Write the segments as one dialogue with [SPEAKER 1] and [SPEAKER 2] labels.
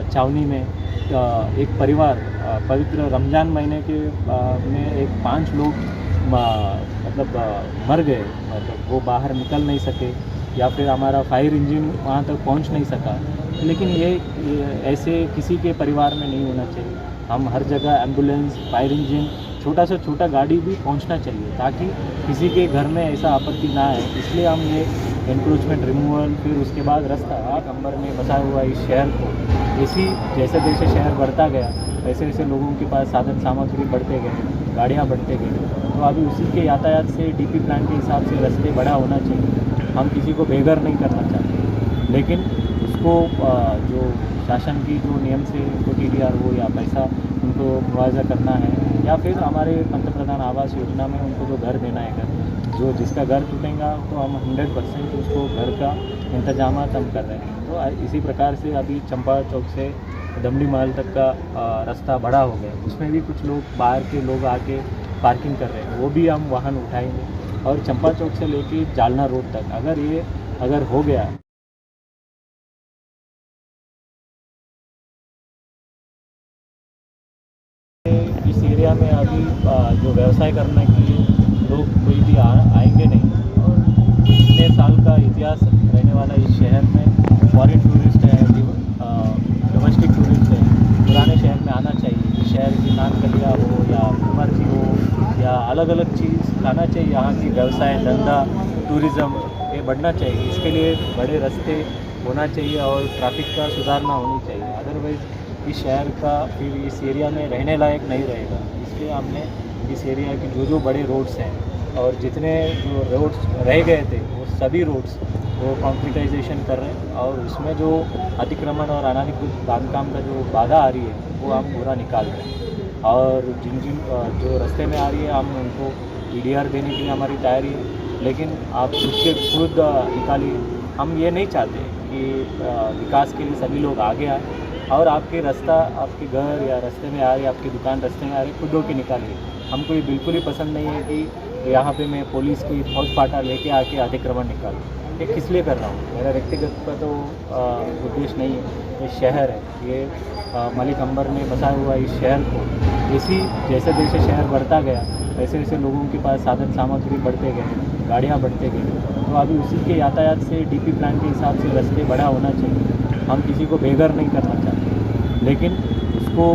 [SPEAKER 1] छावनी में एक परिवार पवित्र रमज़ान महीने के में एक 5 लोग मतलब मर गए। मतलब वो बाहर निकल नहीं सके या फिर हमारा फायर इंजन वहाँ तक पहुँच नहीं सका। लेकिन ये ऐसे किसी के परिवार में नहीं होना चाहिए। हम हर जगह एम्बुलेंस, फायर इंजन, छोटा से छोटा गाड़ी भी पहुंचना चाहिए ताकि किसी के घर में ऐसा आपत्ति ना आए। इसलिए हम ये एनक्रोचमेंट रिमूवल, फिर उसके बाद रास्ता अंबर में बसा हुआ इस शहर को इसी जैसे जैसे शहर बढ़ता गया वैसे वैसे लोगों के पास साधन सामग्री बढ़ते गए, गाड़ियाँ बढ़ते गए। तो अभी उसी के यातायात से डीपी प्लान के हिसाब से रास्ते बड़ा होना चाहिए। हम किसी को बेघर नहीं करना चाहते, लेकिन उसको जो शासन की जो नियम से उनको TDR हो या पैसा उनको मुआवजा करना है, या फिर हमारे पंतप्रधान आवास योजना में उनको जो घर देना है, घर जो जिसका घर टूटेगा तो हम 100% उसको घर का इंतजाम हम कर रहे हैं। तो इसी प्रकार से अभी चंपा चौक से दमड़ी महल तक का रास्ता बड़ा हो गया। उसमें भी कुछ लोग बाहर के लोग आके पार्किंग कर रहे हैं, वो भी हम वाहन उठाएंगे। और चंपा चौक से लेके जालना रोड तक अगर हो गया इस एरिया में अभी जो व्यवसाय करने के लिए लोग कोई भी आएंगे नहीं। और इतने साल का इतिहास रहने वाला इस शहर में फॉरेन टूरिस्ट है, डोमेस्टिक टूरिस्ट है, पुराने शहर में आना चाहिए। इस शहर की नान कलिया हो या इमरती हो या अलग अलग चीज़ खाना चाहिए। यहाँ की व्यवसाय, धंधा, टूरिज़्म ये बढ़ना चाहिए। इसके लिए बड़े रास्ते होना चाहिए और ट्रैफिक का सुधारना होनी चाहिए। अदरवाइज़ इस शहर का फिर इस एरिया में रहने लायक नहीं रहेगा। इसलिए हमने इस एरिया के जो बड़े रोड्स हैं और जितने जो रोड्स रह गए थे वो सभी रोड्स वो कंक्रीटाइजेशन कर रहे हैं। और उसमें जो अतिक्रमण और अनाधिकृत बांधकाम का जो बाधा आ रही है वो हम पूरा निकाल रहे हैं। और जिन जो रास्ते में आ रही है हम उनको TDR देने के लिए हमारी तैयारी है। लेकिन आप उसके खुद निकालिए। हम ये नहीं चाहते कि विकास के लिए सभी लोग आगे आए और आपके रास्ता, आपके घर या रास्ते में आ रही, आपकी दुकान रास्ते में आ रही, खुद होके निकालिए। हमको ये बिल्कुल ही पसंद नहीं है कि यहाँ पे मैं पुलिस की फौज पाटा लेके आके अतिक्रमण निकालूँ। ये किस लिए कर रहा हूँ? मेरा व्यक्तिगत का तो उद्देश्य नहीं है। ये शहर है, ये मलिक अंबर में बसा हुआ इस शहर को इसी जैसे जैसे शहर बढ़ता गया वैसे वैसे लोगों के पास साधन सामग्री बढ़ते गए, गाड़ियाँ बढ़ते गए। तो अभी उसी के यातायात से डीपी प्लान के हिसाब से रास्ते बड़ा होना चाहिए। हम किसी को बेघर नहीं करना चाहते, लेकिन उसको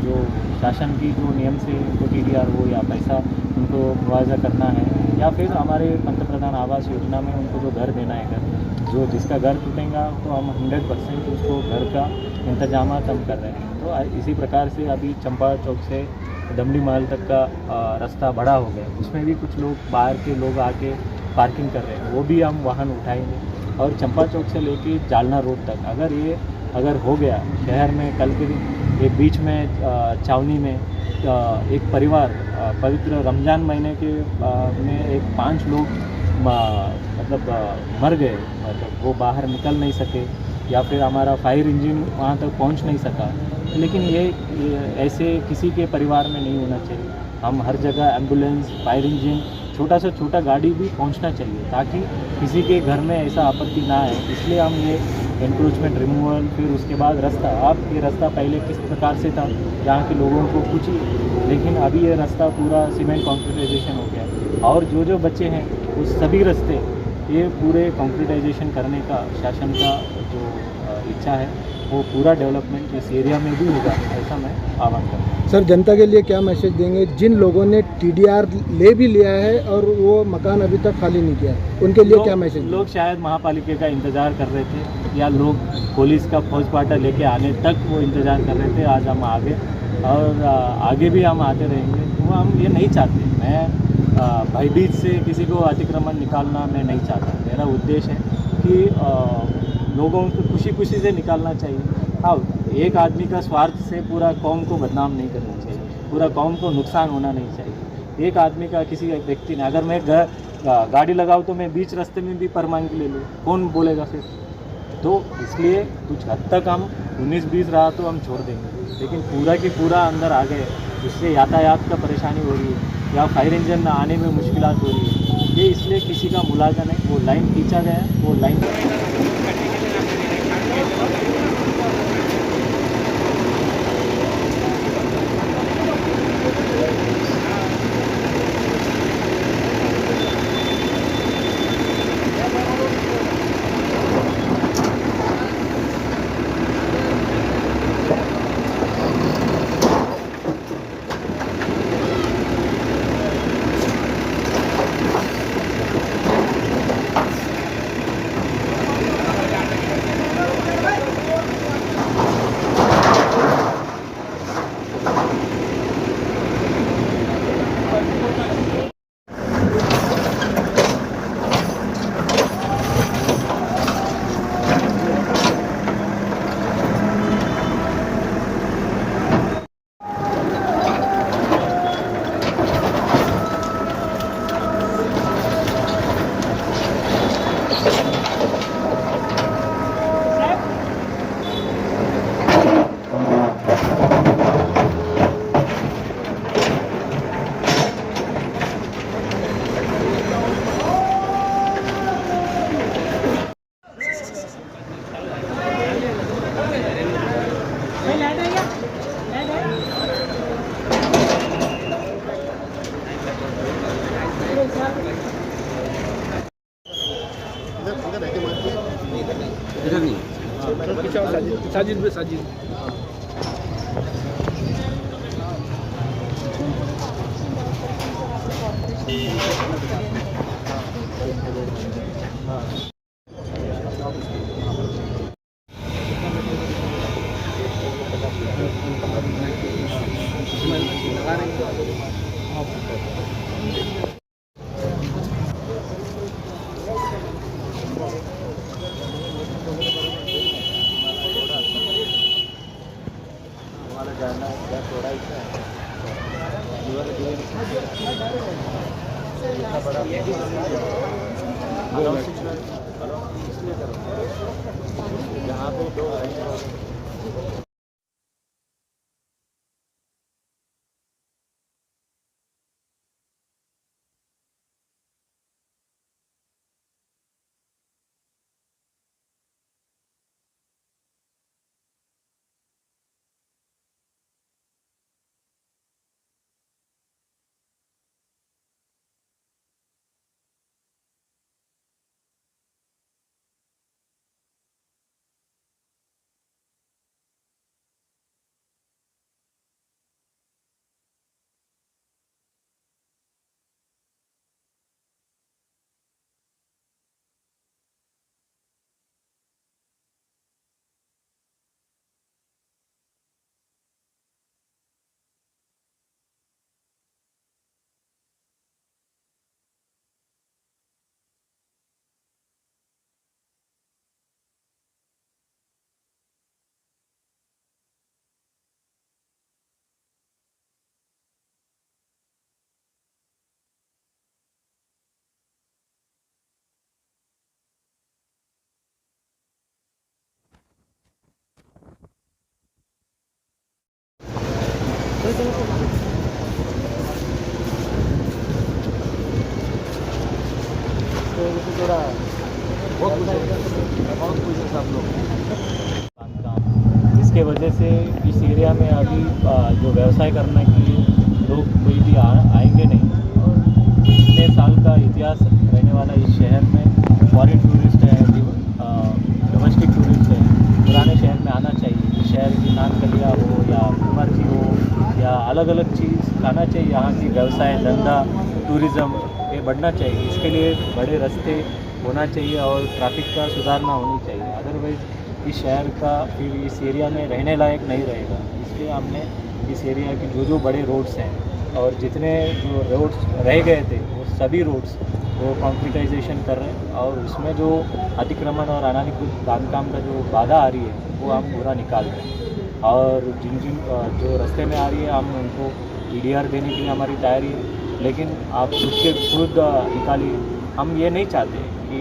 [SPEAKER 1] जो शासन की जो नियम से उनको TDR हो या पैसा उनको मुआवजा करना है, या फिर हमारे पंतप्रधान आवास योजना में उनको जो घर देना है, घर जो जिसका घर टूटेगा तो हम 100% उसको घर का इंतजाम हम कर रहे हैं। तो इसी प्रकार से अभी चंपा चौक से दमड़ी महल तक का रास्ता बड़ा हो गया। उसमें भी कुछ लोग बाहर के लोग आके पार्किंग कर रहे हैं, वो भी हम वाहन उठाएंगे। और चंपा चौक से लेके जालना रोड तक अगर हो गया शहर में कल के दिन एक बीच में छावनी में एक परिवार पवित्र रमज़ान महीने के में एक 5 लोग मतलब मर गए। मतलब वो बाहर निकल नहीं सके या फिर हमारा फायर इंजन वहाँ तक पहुँच नहीं सका। लेकिन ये ऐसे किसी के परिवार में नहीं होना चाहिए। हम हर जगह एम्बुलेंस, फायर इंजन, छोटा से छोटा गाड़ी भी पहुंचना चाहिए ताकि किसी के घर में ऐसा आपत्ति ना आए। इसलिए हम ये एनक्रोचमेंट रिमूवल, फिर उसके बाद रास्ता ये रास्ता पहले किस प्रकार से था, यहाँ के लोगों को कुछ ही, लेकिन अभी ये रास्ता पूरा सीमेंट कंक्रीटाइजेशन हो गया। और जो बच्चे हैं उस सभी रास्ते ये पूरे कंक्रीटाइजेशन करने का शासन का जो इच्छा है वो पूरा डेवलपमेंट इस एरिया में भी होगा, ऐसा मैं आह्वान करता हूँ।
[SPEAKER 2] सर, जनता के लिए क्या मैसेज देंगे जिन लोगों ने TDR ले भी लिया है और वो मकान अभी तक खाली नहीं किया, उनके लिए क्या मैसेज?
[SPEAKER 1] लोग शायद महापालिका का इंतज़ार कर रहे थे या लोग पुलिस का फौज पाटा लेके आने तक वो इंतज़ार कर रहे थे। आज हम आगे और आगे भी हम आते रहेंगे। वो हम ये नहीं चाहते। मैं भयभीत से किसी को अतिक्रमण निकालना मैं नहीं चाहता। मेरा उद्देश्य है कि लोगों को खुशी खुशी से निकालना चाहिए। हाँ, एक आदमी का स्वार्थ से पूरा कौम को बदनाम नहीं करना चाहिए, पूरा कौम को नुकसान होना नहीं चाहिए। एक आदमी का, किसी व्यक्ति ने, अगर मैं गाड़ी लगाऊँ तो मैं बीच रास्ते में भी परवानगी ले लूँ, कौन बोलेगा फिर? तो इसलिए कुछ हद तक हम 19-20 रहा तो हम छोड़ देंगे, लेकिन पूरा की पूरा अंदर आ गए, उससे यातायात का परेशानी हो रही है या फायर इंजन आने में मुश्किलात हो रही है। ये इसलिए किसी का मुलाजा नहीं, वो लाइन खींचा गया, वो लाइन
[SPEAKER 3] इधर नहीं साजिद साजिद
[SPEAKER 1] जाना है थोड़ा ही जहाँ पे लोग थोड़ा
[SPEAKER 3] बहुत कुछ है सब लोग
[SPEAKER 1] काम जिसके वजह से इस एरिया में अभी जो व्यवसाय करने के लिए लोग कोई भी आएंगे नहीं। और इतने साल का इतिहास रहने वाला इस शहर में फॉरेन टूरिस्ट है, डोमेस्टिक टूरिस्ट है, पुराने शहर में आना चाहिए। शहर की नान कलिया हो या इमरजी हो या अलग अलग चीज़ खाना चाहिए। यहाँ की व्यवसाय धंधा टूरिज़्म ये बढ़ना चाहिए। इसके लिए बड़े रास्ते होना चाहिए और ट्रैफिक का सुधारना होनी चाहिए। अदरवाइज़ इस शहर का फिर इस एरिया में रहने लायक नहीं रहेगा। इसलिए हमने इस एरिया के जो बड़े रोड्स हैं और जितने जो रोड्स रह गए थे वो सभी रोड्स वो कंक्रीटाइजेशन कर रहे हैं। और उसमें जो अतिक्रमण और अनाधिकृत बांधकाम का जो बाधा आ रही है वो हम पूरा निकाल रहे हैं। और जिन जिन जो रास्ते में आ रही है हम उनको TDR देने के लिए हमारी तैयारी है। लेकिन आप खुद निकालिए। हम ये नहीं चाहते कि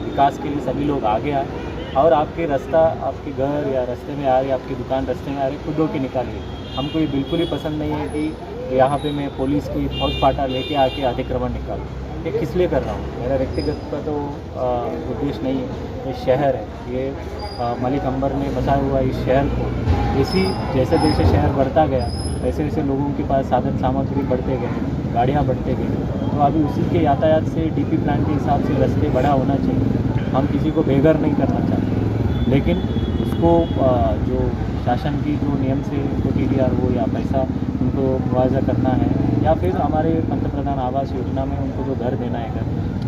[SPEAKER 1] विकास के लिए सभी लोग आगे आए और आपके रास्ता आपके घर या रास्ते में आ रहे, आपकी दुकान रास्ते में आ रही, खुद होके निकालिए। हमको ये बिल्कुल ही पसंद नहीं है कि यहाँ पे मैं पुलिस की फौज फाटा लेके आके अतिक्रमण निकालूँ। ये किस लिए कर रहा हूँ? मेरा व्यक्तिगत का तो उद्देश्य नहीं है। ये शहर है, ये मलिक अंबर ने बसाया हुआ इस शहर को इसी जैसे जैसे शहर बढ़ता गया वैसे वैसे लोगों के पास साधन सामग्री बढ़ते गए, गाड़ियाँ बढ़ते गए। तो अभी उसी के यातायात से DP प्लान के हिसाब से रास्ते बड़ा होना चाहिए। हम किसी को बेघर नहीं करना चाहते, लेकिन उसको जो शासन की जो नियम से उनको TDR हो या पैसा उनको मुआवजा करना है या फिर हमारे पंतप्रधान आवास योजना में उनको जो घर देना है, घर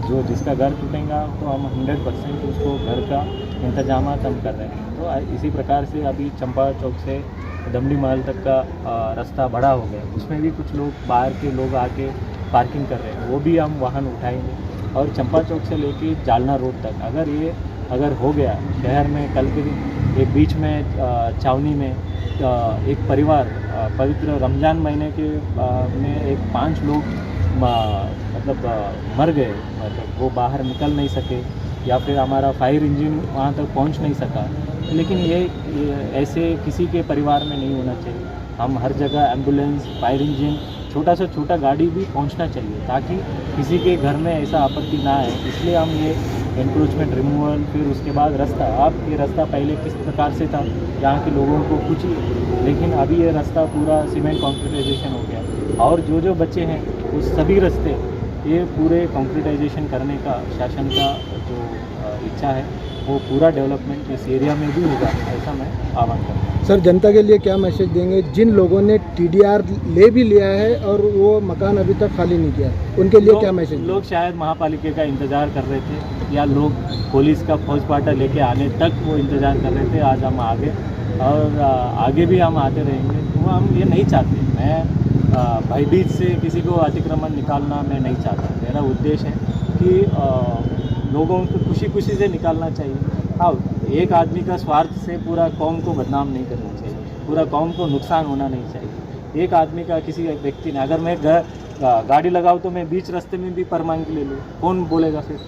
[SPEAKER 1] जो जिसका घर टूटेगा तो हम 100% उसको घर का इंतजाम हम कर रहे हैं। तो इसी प्रकार से अभी चंपा चौक से दमड़ी महल तक का रास्ता बड़ा हो गया। उसमें भी कुछ लोग बाहर के लोग आके पार्किंग कर रहे हैं, वो भी हम वाहन उठाएंगे। और चंपा चौक से लेके जालना रोड तक अगर हो गया शहर में, कल के दिन एक बीच में छावनी में एक परिवार पवित्र रमज़ान महीने के में एक 5 लोग मतलब मर गए, मतलब वो बाहर निकल नहीं सके या फिर हमारा फायर इंजन वहाँ तक पहुँच नहीं सका। लेकिन ये ऐसे किसी के परिवार में नहीं होना चाहिए। हम हर जगह एम्बुलेंस, फायर इंजन, छोटा से छोटा गाड़ी भी पहुंचना चाहिए ताकि किसी के घर में ऐसा आपत्ति ना आए। इसलिए हम ये इंक्रोचमेंट रिमूवल, फिर उसके बाद रास्ता। अब ये रास्ता पहले किस प्रकार से था, यहाँ के लोगों को कुछ ही, लेकिन अभी ये रास्ता पूरा सीमेंट कॉन्क्रीटाइजेशन हो गया और जो बच्चे हैं वो सभी रास्ते ये पूरे कॉन्क्रीटाइजेशन करने का शासन का जो इच्छा है वो पूरा डेवलपमेंट इस एरिया में भी होगा, ऐसा मैं आह्वान करता हूँ।
[SPEAKER 2] सर, जनता के लिए क्या मैसेज देंगे जिन लोगों ने टीडीआर ले भी लिया है और वो मकान अभी तक खाली नहीं किया, उनके लिए क्या मैसेज?
[SPEAKER 1] लोग शायद महापालिका का इंतज़ार कर रहे थे या लोग पुलिस का फौज पाटा लेके आने तक वो इंतज़ार कर रहे थे। आज हम आगे और आगे भी हम आते रहेंगे। वो हम ये नहीं चाहते, मैं भयभीत से किसी को अतिक्रमण निकालना मैं नहीं चाहता। मेरा उद्देश्य है कि लोगों को खुशी खुशी से निकालना चाहिए। हाँ, एक आदमी का स्वार्थ से पूरा कौम को बदनाम नहीं करना चाहिए, पूरा कौम को नुकसान होना नहीं चाहिए। एक आदमी का, किसी एक व्यक्ति ने, अगर मैं गाड़ी लगाऊँ तो मैं बीच रास्ते में भी परवानगी ले लूँ, कौन बोलेगा फिर?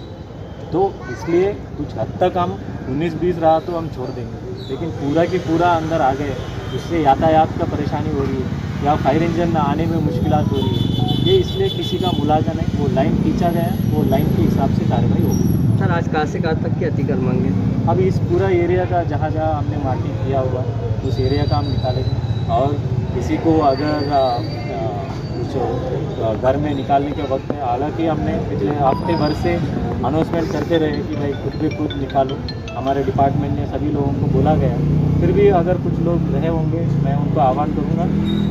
[SPEAKER 1] तो इसलिए कुछ हद तक हम 19-20 रहा तो हम छोड़ देंगे, लेकिन पूरा की पूरा अंदर आ गए, उससे यातायात का परेशानी हो रही है या फायर इंजन आने में मुश्किलात हो रही है। ये इसलिए किसी का मुलाजा नहीं, वो लाइन खींचा गया, वो लाइन के हिसाब से कार्रवाई होगी।
[SPEAKER 4] सर, आज कहाँ से कहाँ तक की अतिक्रमण है?
[SPEAKER 1] अभी इस पूरा एरिया का जहाँ जहाँ हमने मार्किंग किया हुआ उस एरिया का हम निकालेंगे और किसी को अगर कुछ घर में निकालने के वक्त में, हालांकि हमने पिछले हफ्ते भर से अनाउंसमेंट करते रहे कि भाई खुद भी खुद निकालो, हमारे डिपार्टमेंट ने सभी लोगों को बोला गया, फिर भी अगर कुछ लोग रहे होंगे मैं उनको आह्वान करूँगा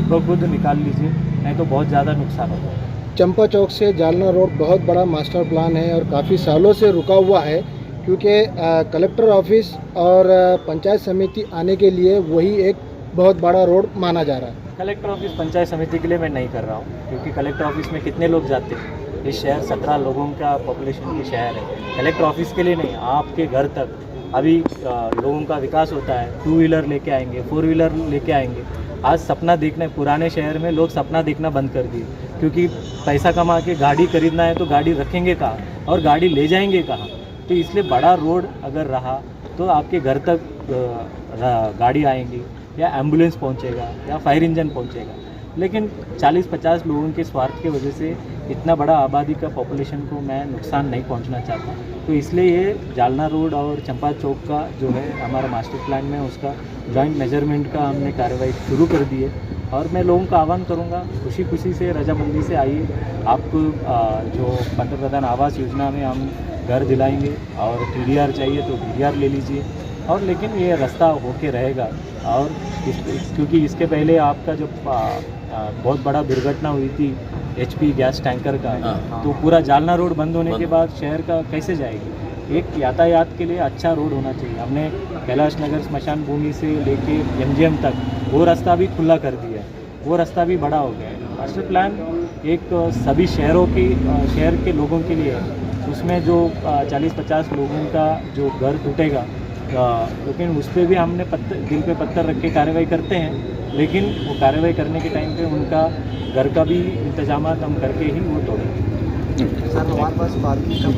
[SPEAKER 1] खुद खुद निकाल लीजिए, नहीं तो बहुत ज़्यादा नुकसान होगा।
[SPEAKER 2] चंपा चौक से जालना रोड बहुत बड़ा मास्टर प्लान है और काफ़ी सालों से रुका हुआ है, क्योंकि कलेक्टर ऑफिस और पंचायत समिति आने के लिए वही एक बहुत बड़ा रोड माना जा रहा है।
[SPEAKER 1] कलेक्टर ऑफिस पंचायत समिति के लिए मैं नहीं कर रहा हूँ, क्योंकि कलेक्टर ऑफिस में कितने लोग जाते हैं? इस शहर 17 लोगों का पॉपुलेशन की शहर है। कलेक्टर ऑफिस के लिए नहीं, आपके घर तक अभी लोगों का विकास होता है। 2 व्हीलर लेके आएंगे, 4 व्हीलर लेके आएंगे। आज सपना देखना, पुराने शहर में लोग सपना देखना बंद कर दिए, क्योंकि पैसा कमा के गाड़ी खरीदना है तो गाड़ी रखेंगे कहाँ और गाड़ी ले जाएंगे कहाँ? तो इसलिए बड़ा रोड अगर रहा तो आपके घर तक गाड़ी आएंगी या एम्बुलेंस पहुंचेगा या फायर इंजन पहुंचेगा। लेकिन 40-50 लोगों के स्वार्थ की वजह से इतना बड़ा आबादी का पॉपुलेशन को मैं नुकसान नहीं पहुंचना चाहता। तो इसलिए ये जालना रोड और चंपा चौक का जो है हमारा मास्टर प्लान में उसका जॉइंट मेजरमेंट का हमने कार्रवाई शुरू कर दी है और मैं लोगों का आह्वान करूंगा खुशी खुशी से रजामंदी से आइए। आपको जो पंतप्रधान आवास योजना में हम घर दिलाएंगे और टीडीआर चाहिए तो टीडीआर ले लीजिए, और लेकिन ये रास्ता होके रहेगा। और क्योंकि इसके पहले आपका जो बहुत बड़ा दुर्घटना हुई थी HP गैस टैंकर का, तो पूरा जालना रोड बंद होने के बाद शहर का कैसे जाएगी? एक यातायात के लिए अच्छा रोड होना चाहिए। हमने कैलाश नगर स्मशान भूमि से लेके MGM तक वो रास्ता भी खुला कर दिया है, वो रास्ता भी बड़ा हो गया है। मास्टर प्लान एक सभी शहर के लोगों के लिए है। उसमें जो 40-50 लोगों का जो घर टूटेगा, लेकिन उस पर भी हमने दिल पे पत्थर रख के कार्रवाई करते हैं, लेकिन वो कार्रवाई करने के टाइम पे उनका घर का भी इंतजाम हम करके ही वो तोड़ेंगे।
[SPEAKER 3] सर, हमारे पास पार्किंग का